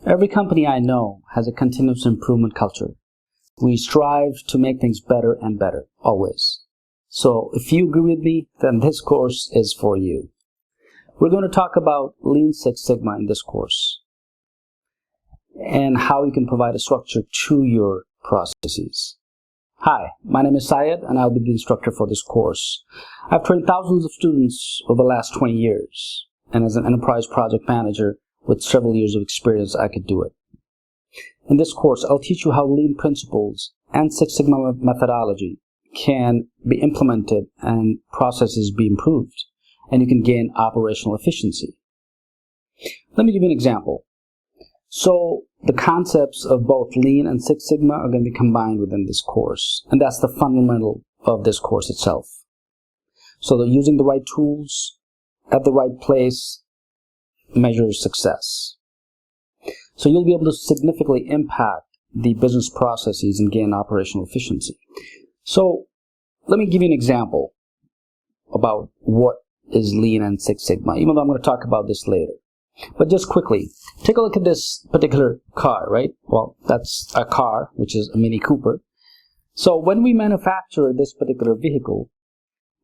Every company I know has a continuous improvement culture. We strive to make things better and better, always. So if you agree with me, then this course is for you. We're going to talk about Lean Six Sigma in this course and how you can provide a structure to your processes. Hi, my name is Syed and I'll be the instructor for this course. I've trained thousands of students over the last 20 years, and as an enterprise project manager with several years of experience, I could do it. In this course, I'll teach you how Lean principles and Six Sigma methodology can be implemented and processes be improved, and you can gain operational efficiency. Let me give you an example. So the concepts of both Lean and Six Sigma are going to be combined within this course, and that's the fundamental of this course itself. So that using the right tools at the right place measures success. So you'll be able to significantly impact the business processes and gain operational efficiency. So let me give you an example about what is Lean and Six Sigma, even though I'm going to talk about this later. But just quickly, take a look at this particular car, right? Well, that's a car, which is a Mini Cooper. So when we manufacture this particular vehicle,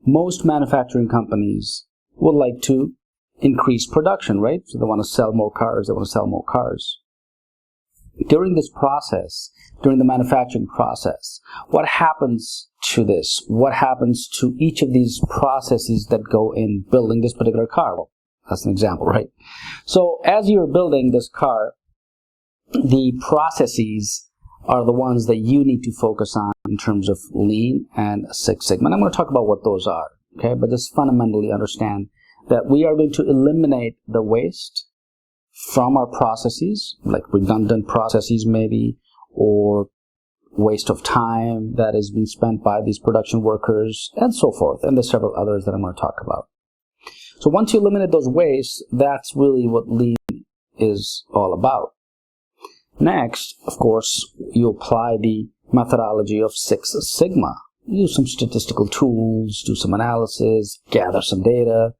most manufacturing companies would like to increase production, right? So they want to sell more cars, During this process, during the manufacturing process, what happens to this? What happens to each of these processes that go in building this particular car? Well, that's an example, right? So as you're building this car, the processes are the ones that you need to focus on in terms of Lean and Six Sigma. And I'm going to talk about what those are, okay? But just fundamentally understand that we are going to eliminate the waste from our processes, like redundant processes maybe, or waste of time that is being spent by these production workers, and so forth. And there's several others that I'm going to talk about. So once you eliminate those wastes, that's really what Lean is all about. Next, of course, you apply the methodology of Six Sigma. Use some statistical tools, do some analysis, gather some data,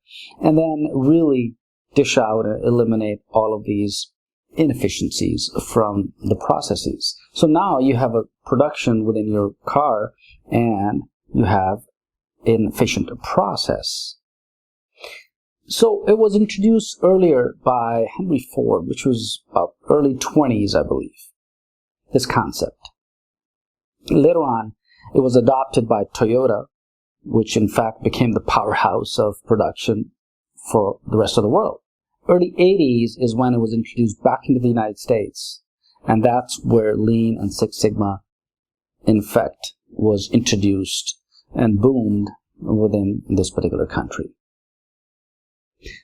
and then really dish out and eliminate all of these inefficiencies from the processes. So now you have a production within your car and you have an efficient process. So it was introduced earlier by Henry Ford, which was about early 20s, I believe, this concept. Later on, it was adopted by Toyota, which in fact became the powerhouse of production for the rest of the world. Early 80s is when it was introduced back into the United States, and that's where Lean and Six Sigma, in fact, was introduced and boomed within this particular country.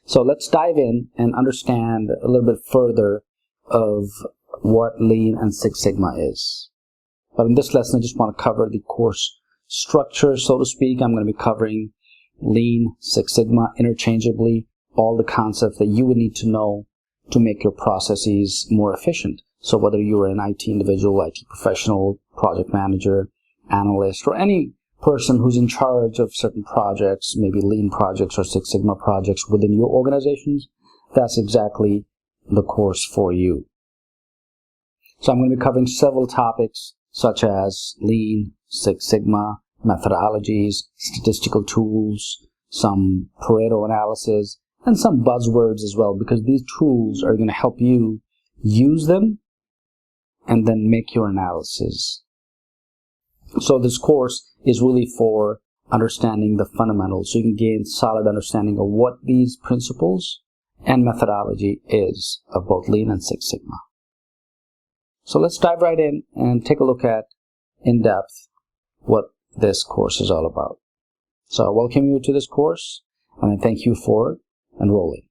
So let's dive in and understand a little bit further of what Lean and Six Sigma is. But in this lesson, I just want to cover the course structure, so to speak. I'm going to be covering Lean, Six Sigma interchangeably, all the concepts that you would need to know to make your processes more efficient. So whether you're an IT individual, IT professional, project manager, analyst, or any person who's in charge of certain projects, maybe Lean projects or Six Sigma projects within your organizations, that's exactly the course for you. So I'm going to be covering several topics such as Lean, Six Sigma, methodologies, statistical tools, some Pareto analysis, and some buzzwords as well, because these tools are going to help you use them and then make your analysis. So this course is really for understanding the fundamentals, so you can gain solid understanding of what these principles and methodology is of both Lean and Six Sigma. So let's dive right in and take a look at, in depth, what this course is all about. So I welcome you to this course, and I thank you for enrolling.